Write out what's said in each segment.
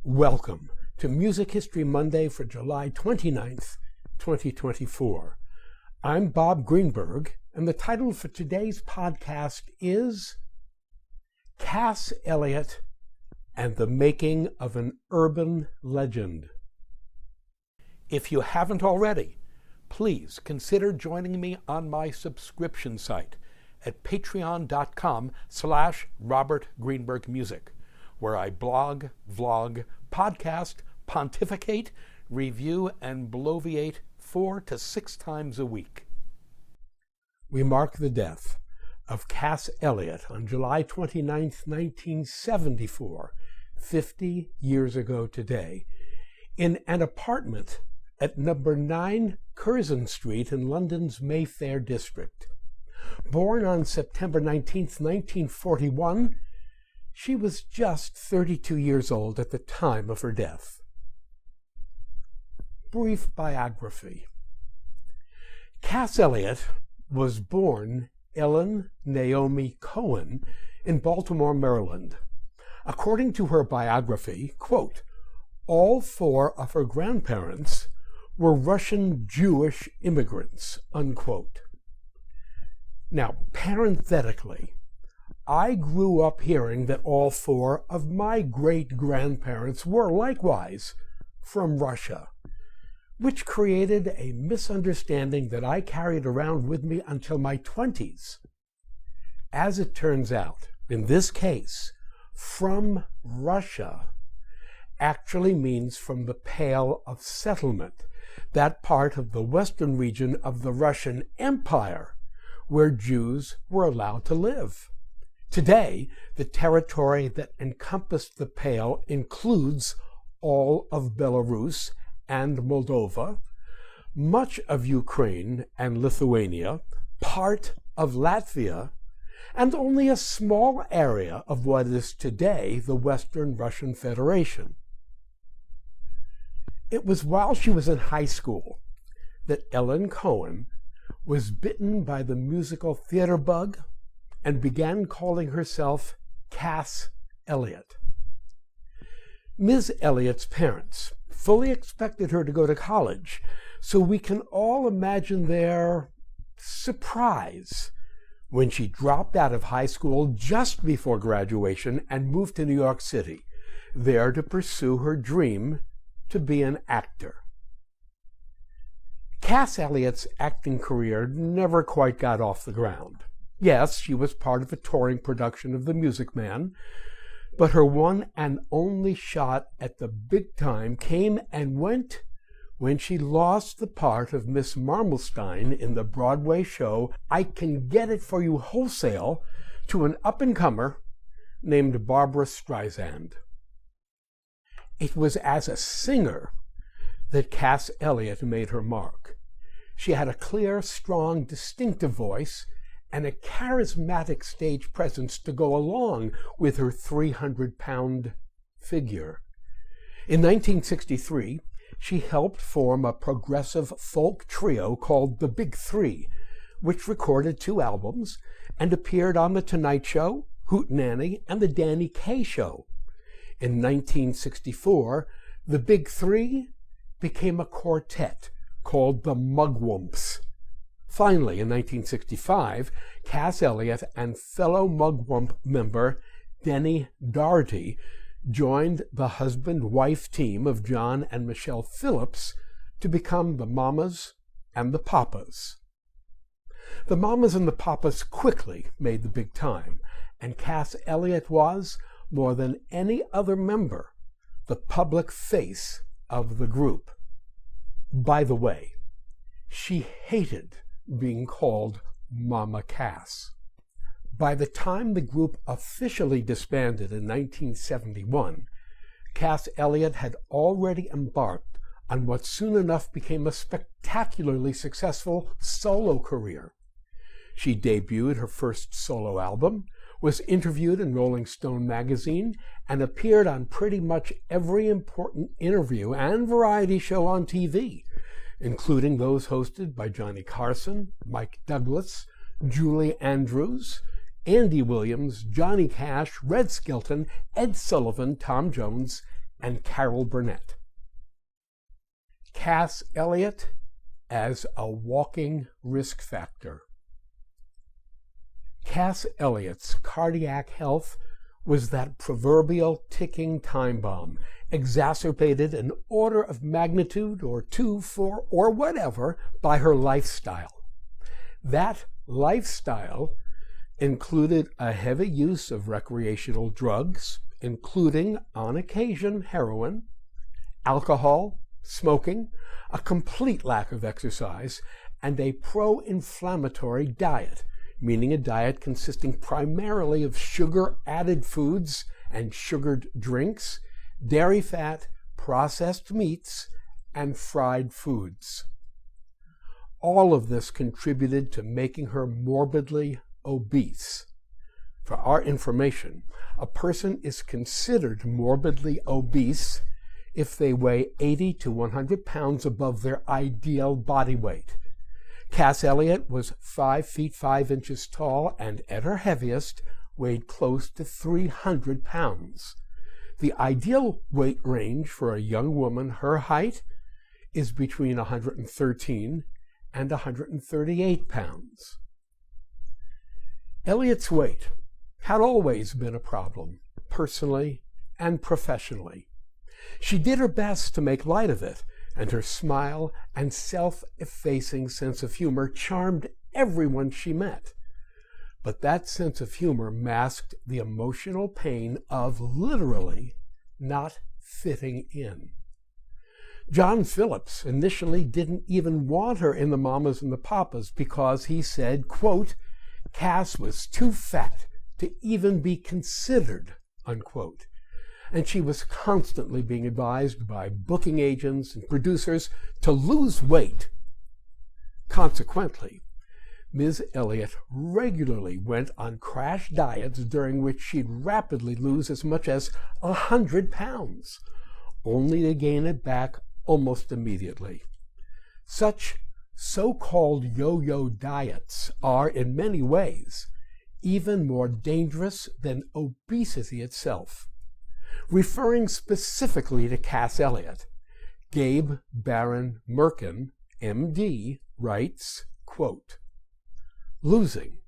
Welcome to Music History Monday for July 29th, 2024. I'm Bob Greenberg, and the title for today's podcast is Cass Elliot and the Making of an Urban Legend. If you haven't already, please consider joining me on my subscription site at patreon.com/RobertGreenbergMusic, where I blog, vlog, podcast, pontificate, review, and bloviate 4 to 6 times a week. We mark the death of Cass Elliot on July 29, 1974, 50 years ago today, in an apartment at number 9 Curzon Street in London's Mayfair district. Born on September 19, 1941, she was just 32 years old at the time of her death. Brief biography. Cass Elliot was born Ellen Naomi Cohen in Baltimore, Maryland. According to her biography, quote, all 4 of her grandparents were Russian Jewish immigrants, unquote. Now, parenthetically, I grew up hearing that all 4 of my great-grandparents were likewise from Russia, which created a misunderstanding that I carried around with me until my 20s. As it turns out, in this case, from Russia actually means from the Pale of Settlement, that part of the western region of the Russian Empire where Jews were allowed to live. Today, the territory that encompassed the Pale includes all of Belarus and Moldova, much of Ukraine and Lithuania, part of Latvia, and only a small area of what is today the Western Russian Federation. It was while she was in high school that Ellen Cohen was bitten by the musical theater bug and began calling herself Cass Elliot. Ms. Elliot's parents fully expected her to go to college, so we can all imagine their surprise when she dropped out of high school just before graduation and moved to New York City, there to pursue her dream to be an actor. Cass Elliot's acting career never quite got off the ground. Yes, she was part of a touring production of The Music Man, but her one and only shot at the big time came and went when she lost the part of Miss Marmelstein in the Broadway show I Can Get It For You Wholesale to an up-and-comer named Barbara Streisand. It was as a singer that Cass Elliot made her mark. She had a clear, strong, distinctive voice and a charismatic stage presence to go along with her 300-pound figure. In 1963, she helped form a progressive folk trio called the Big Three, which recorded 2 albums and appeared on The Tonight Show, Hootenanny, and The Danny Kaye Show. In 1964, the Big Three became a quartet called the Mugwumps. Finally, in 1965, Cass Elliot and fellow Mugwump member Denny Doherty joined the husband-wife team of John and Michelle Phillips to become the Mamas and the Papas. The Mamas and the Papas quickly made the big time, and Cass Elliot was, more than any other member, the public face of the group. By the way, she hated being called Mama Cass. By the time the group officially disbanded in 1971, Cass Elliot had already embarked on what soon enough became a spectacularly successful solo career. She debuted her first solo album, was interviewed in Rolling Stone magazine, and appeared on pretty much every important interview and variety show on TV, including those hosted by Johnny Carson, Mike Douglas, Julie Andrews, Andy Williams, Johnny Cash, Red Skelton, Ed Sullivan, Tom Jones, and Carol Burnett. Cass Elliot as a walking risk factor. Cass Elliot's cardiac health was that proverbial ticking time bomb, exacerbated an order of magnitude or two, four, or whatever by her lifestyle. That lifestyle included a heavy use of recreational drugs, including, on occasion, heroin, alcohol, smoking, a complete lack of exercise, and a pro-inflammatory diet, meaning a diet consisting primarily of sugar-added foods and sugared drinks, dairy fat, processed meats, and fried foods. All of this contributed to making her morbidly obese. For our information, a person is considered morbidly obese if they weigh 80 to 100 pounds above their ideal body weight. Cass Elliot was 5 feet 5 inches tall and at her heaviest weighed close to 300 pounds. The ideal weight range for a young woman her height is between 113 and 138 pounds. Elliot's weight had always been a problem, personally and professionally. She did her best to make light of it, and her smile and self-effacing sense of humor charmed everyone she met. But that sense of humor masked the emotional pain of literally not fitting in. John Phillips initially didn't even want her in the Mamas and the Papas because he said, quote, Cass was too fat to even be considered, unquote. And she was constantly being advised by booking agents and producers to lose weight. Consequently, Ms. Elliot regularly went on crash diets during which she'd rapidly lose as much as 100 pounds, only to gain it back almost immediately. Such so-called yo-yo diets are, in many ways, even more dangerous than obesity itself. Referring specifically to Cass Elliot, Gabe Baron Merkin, MD, writes, quote, losing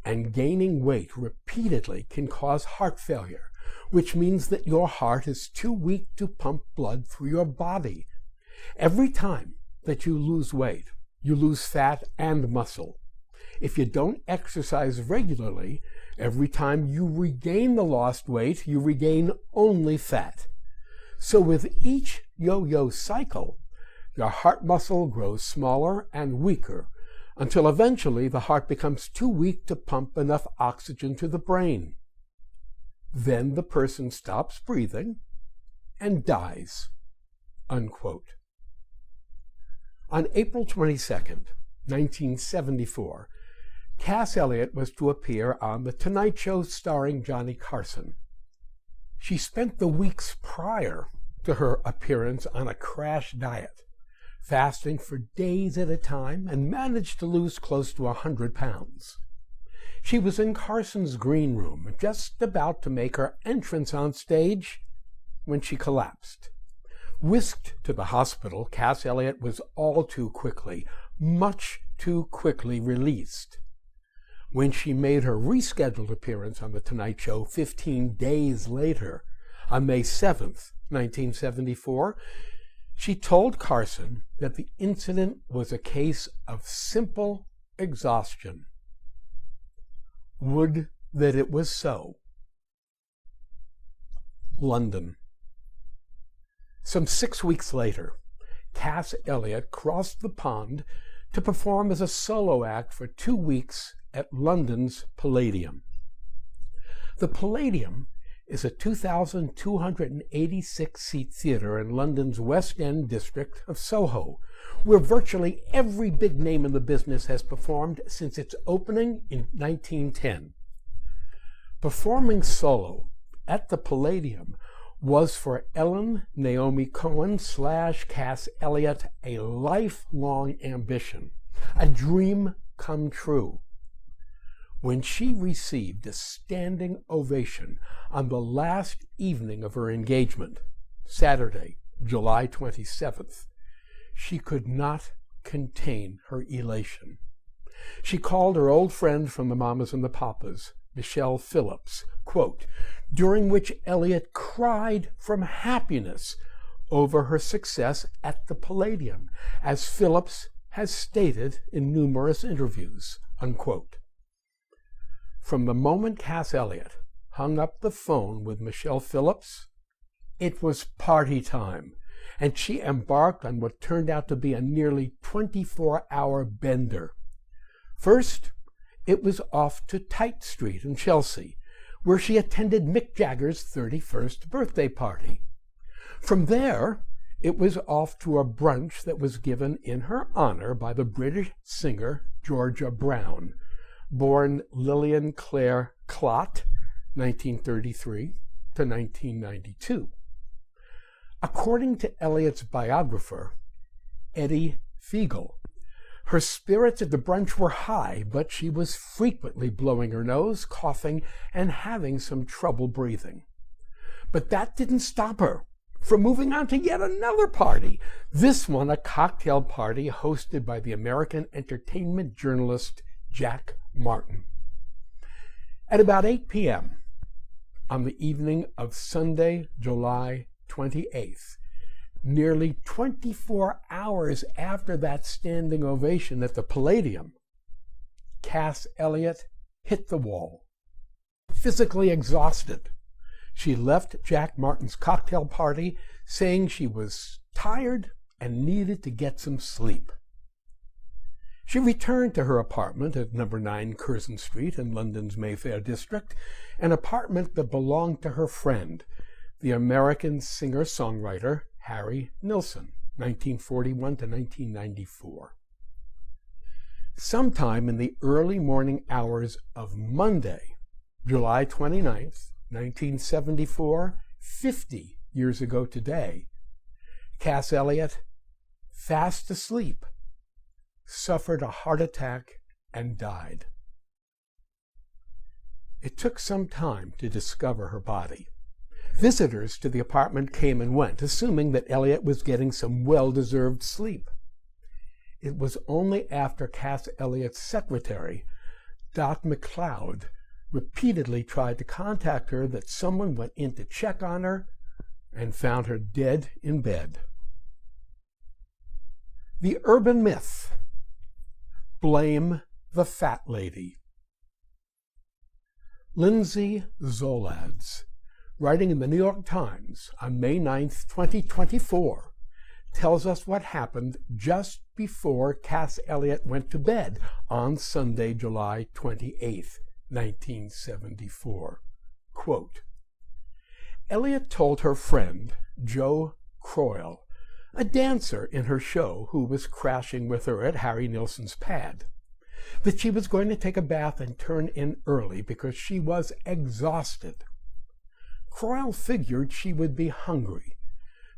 and gaining weight repeatedly can cause heart failure, which means that your heart is too weak to pump blood through your body. Every time that you lose weight, you lose fat and muscle. If you don't exercise regularly, every time you regain the lost weight, you regain only fat. So with each yo-yo cycle, your heart muscle grows smaller and weaker until eventually the heart becomes too weak to pump enough oxygen to the brain. Then the person stops breathing and dies, unquote. On April 22nd, 1974, Cass Elliot was to appear on The Tonight Show starring Johnny Carson. She spent the weeks prior to her appearance on a crash diet, fasting for days at a time, and managed to lose close to 100 pounds. She was in Carson's green room, just about to make her entrance on stage, when she collapsed. Whisked to the hospital, Cass Elliot was all too quickly, much too quickly released. When she made her rescheduled appearance on The Tonight Show 15 days later, on May 7th, 1974, she told Carson that the incident was a case of simple exhaustion. Would that it was so. London. Some 6 weeks later, Cass Elliot crossed the pond to perform as a solo act for 2 weeks at London's Palladium. The Palladium is a 2,286-seat theater in London's West End district of Soho, where virtually every big name in the business has performed since its opening in 1910. Performing solo at the Palladium was for Ellen Naomi Cohen / Cass Elliot a lifelong ambition, a dream come true. When she received a standing ovation on the last evening of her engagement, Saturday, July 27th, she could not contain her elation. She called her old friend from the Mamas and the Papas, Michelle Phillips, quote, during which Elliot cried from happiness over her success at the Palladium, as Phillips has stated in numerous interviews, unquote. From the moment Cass Elliot hung up the phone with Michelle Phillips, it was party time, and she embarked on what turned out to be a nearly 24-hour bender. First, it was off to Tite Street in Chelsea, where she attended Mick Jagger's 31st birthday party. From there, it was off to a brunch that was given in her honor by the British singer Georgia Brown, born Lillian Claire Clott, 1933 to 1992. According to Elliot's biographer, Eddie Fiegel, her spirits at the brunch were high, but she was frequently blowing her nose, coughing, and having some trouble breathing. But that didn't stop her from moving on to yet another party, this one a cocktail party hosted by the American entertainment journalist Jack Martin. At about 8 p.m. on the evening of Sunday, July 28th, nearly 24 hours after that standing ovation at the Palladium, Cass Elliot hit the wall. Physically exhausted, she left Jack Martin's cocktail party saying she was tired and needed to get some sleep. She returned to her apartment at number 9 Curzon Street in London's Mayfair district, an apartment that belonged to her friend, the American singer-songwriter Harry Nilsson, 1941 to 1994. Sometime in the early morning hours of Monday, July 29th, 1974, 50 years ago today, Cass Elliot, fast asleep, suffered a heart attack and died. It took some time to discover her body. Visitors to the apartment came and went, assuming that Elliot was getting some well-deserved sleep. It was only after Cass Elliot's secretary, Dot McLeod, repeatedly tried to contact her that someone went in to check on her and found her dead in bed. The urban myth: blame the fat lady. Lindsay Zolads, writing in the New York Times on May 9, 2024, tells us what happened just before Cass Elliot went to bed on Sunday, July 28, 1974. Quote, Elliot told her friend, Joe Croyle, a dancer in her show who was crashing with her at Harry Nilsson's pad, that she was going to take a bath and turn in early because she was exhausted. Croyle figured she would be hungry,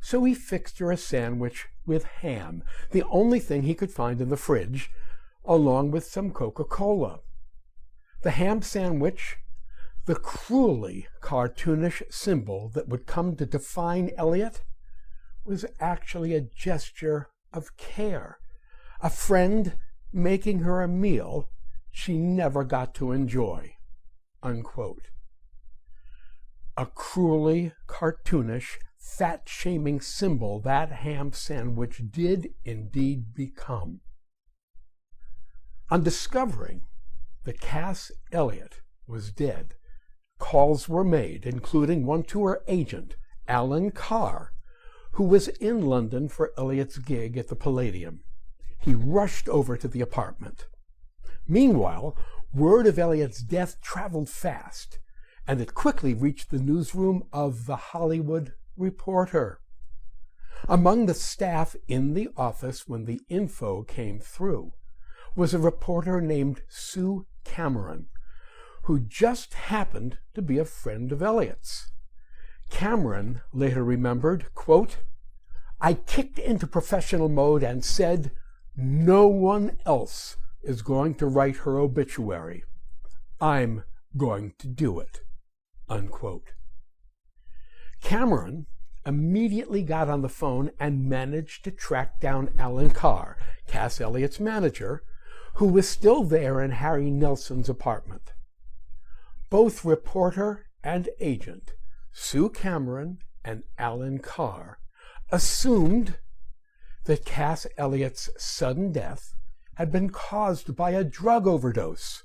so he fixed her a sandwich with ham, the only thing he could find in the fridge, along with some Coca-Cola. The ham sandwich, the cruelly cartoonish symbol that would come to define Elliot, was actually a gesture of care, a friend making her a meal she never got to enjoy, unquote. A cruelly cartoonish, fat-shaming symbol that ham sandwich did indeed become. On discovering that Cass Elliot was dead, calls were made, including one to her agent, Alan Carr, who was in London for Elliot's gig at the Palladium. He rushed over to the apartment. Meanwhile, word of Elliot's death traveled fast, and it quickly reached the newsroom of The Hollywood Reporter. Among the staff in the office when the info came through was a reporter named Sue Cameron, who just happened to be a friend of Elliot's. Cameron later remembered, quote, I kicked into professional mode and said, no one else is going to write her obituary. I'm going to do it, unquote. Cameron immediately got on the phone and managed to track down Alan Carr, Cass Elliot's manager, who was still there in Harry Nelson's apartment. Both reporter and agent, Sue Cameron and Alan Carr, assumed that Cass Elliot's sudden death had been caused by a drug overdose.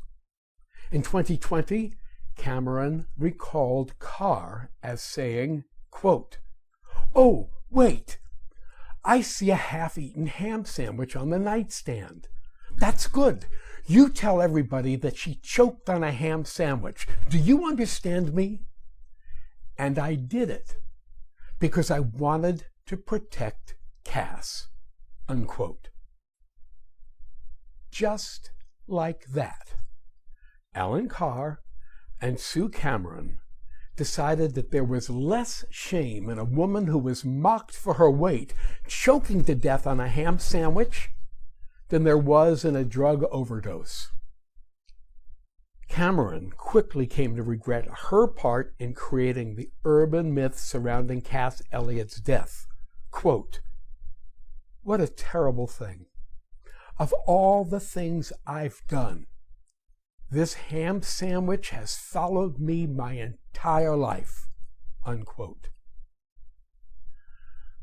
In 2020, Cameron recalled Carr as saying, quote, "Oh, wait, I see a half-eaten ham sandwich on the nightstand. That's good. You tell everybody that she choked on a ham sandwich. Do you understand me? And I did it because I wanted to protect Cass," unquote. Just like that, Alan Carr and Sue Cameron decided that there was less shame in a woman who was mocked for her weight, choking to death on a ham sandwich, than there was in a drug overdose. Cameron quickly came to regret her part in creating the urban myth surrounding Cass Elliot's death. Quote, "What a terrible thing. Of all the things I've done, this ham sandwich has followed me my entire life," unquote.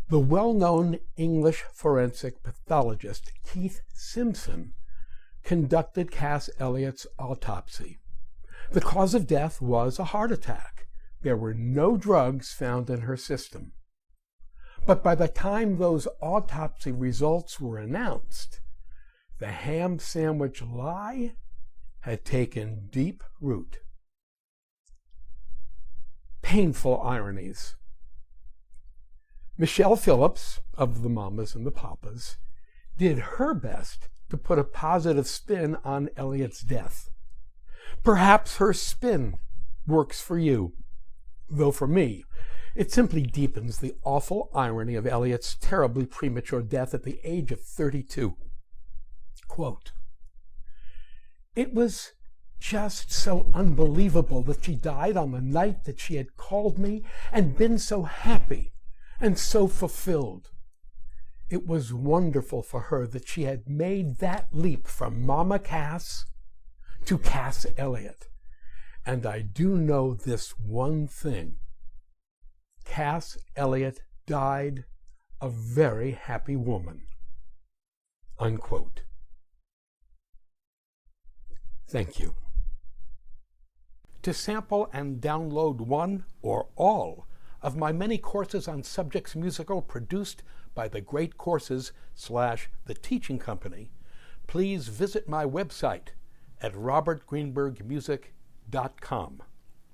The well-known English forensic pathologist Keith Simpson conducted Cass Elliot's autopsy. The cause of death was a heart attack. There were no drugs found in her system. But by the time those autopsy results were announced, the ham sandwich lie had taken deep root. Painful ironies. Michelle Phillips, of the Mamas and the Papas, did her best to put a positive spin on Elliot's death. Perhaps her spin works for you, though for me, it simply deepens the awful irony of Elliot's terribly premature death at the age of 32. Quote, "It was just so unbelievable that she died on the night that she had called me and been so happy and so fulfilled. It was wonderful for her that she had made that leap from Mama Cass to Cass Elliot. And I do know this one thing. Cass Elliot died a very happy woman," unquote. Thank you. To sample and download one or all of my many courses on subjects musical produced by the Great Courses / The Teaching Company, please visit my website at robertgreenbergmusic.com.